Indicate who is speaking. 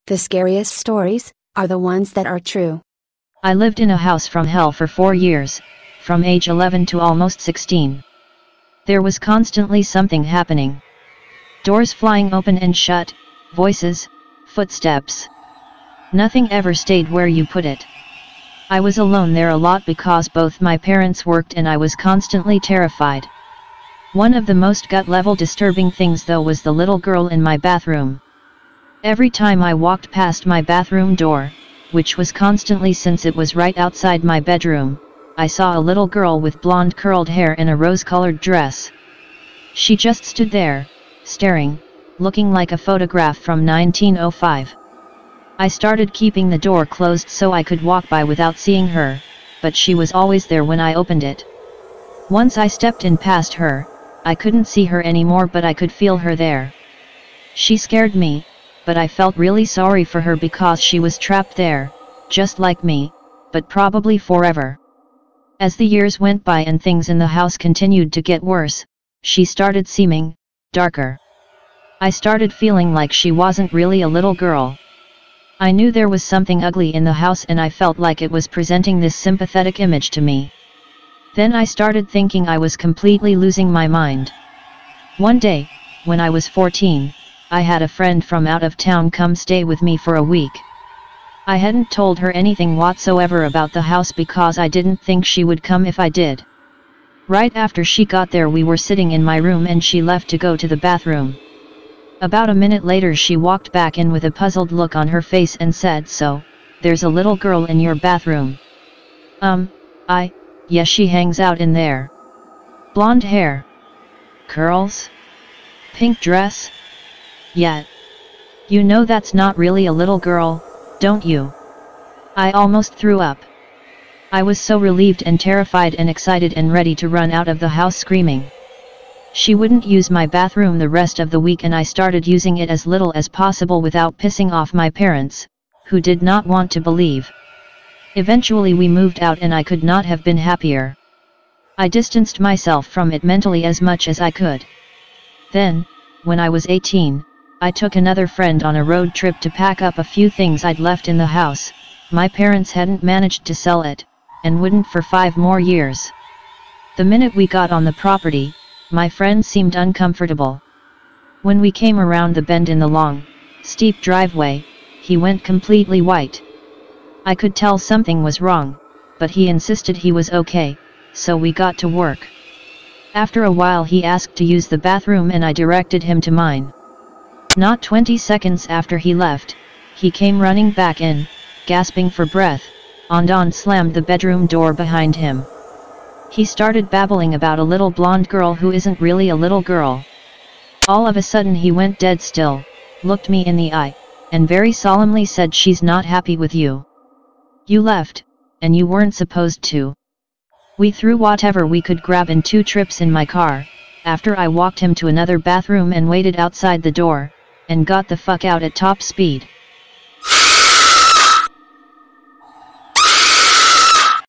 Speaker 1: The scariest stories are the ones that are true.
Speaker 2: I lived in a house from hell for 4 years, from age 11 to almost 16. There was constantly something happening. Doors flying open and shut, voices, footsteps. Nothing ever stayed where you put it. I was alone there a lot because both my parents worked and I was constantly terrified. One of the most gut-level disturbing things though was the little girl in my bathroom. Every time I walked past my bathroom door, which was constantly since it was right outside my bedroom, I saw a little girl with blonde curled hair in a rose-colored dress. She just stood there, staring, looking like a photograph from 1905. I started keeping the door closed so I could walk by without seeing her, but she was always there when I opened it. Once I stepped in past her, I couldn't see her anymore but I could feel her there. She scared me, but I felt really sorry for her because she was trapped there, just like me, but probably forever. As the years went by and things in the house continued to get worse, she started seeming darker. I started feeling like she wasn't really a little girl. I knew there was something ugly in the house and I felt like it was presenting this sympathetic image to me. Then I started thinking I was completely losing my mind. One day, when I was 14, I had a friend from out of town come stay with me for a week. I hadn't told her anything whatsoever about the house because I didn't think she would come if I did. Right after she got there we were sitting in my room and she left to go to the bathroom. About a minute later she walked back in with a puzzled look on her face and said, "So, there's a little girl in your bathroom?" Yes, she hangs out in there. Blonde hair. Curls? Pink dress? Yeah. You know that's not really a little girl, don't you? I almost threw up. I was so relieved and terrified and excited and ready to run out of the house screaming. She wouldn't use my bathroom the rest of the week and I started using it as little as possible without pissing off my parents, who did not want to believe. Eventually we moved out and I could not have been happier. I distanced myself from it mentally as much as I could. Then, when I was 18, I took another friend on a road trip to pack up a few things I'd left in the house. My parents hadn't managed to sell it, and wouldn't for 5 more years. The minute we got on the property, my friend seemed uncomfortable. When we came around the bend in the long, steep driveway, he went completely white. I could tell something was wrong, but he insisted he was okay, so we got to work. After a while he asked to use the bathroom and I directed him to mine. Not 20 seconds after he left, he came running back in, gasping for breath, and slammed the bedroom door behind him. He started babbling about a little blonde girl who isn't really a little girl. All of a sudden he went dead still, looked me in the eye, and very solemnly said, "She's not happy with you. You left, and you weren't supposed to." We threw whatever we could grab in 2 trips in my car, after I walked him to another bathroom and waited outside the door, and got the fuck out at top speed.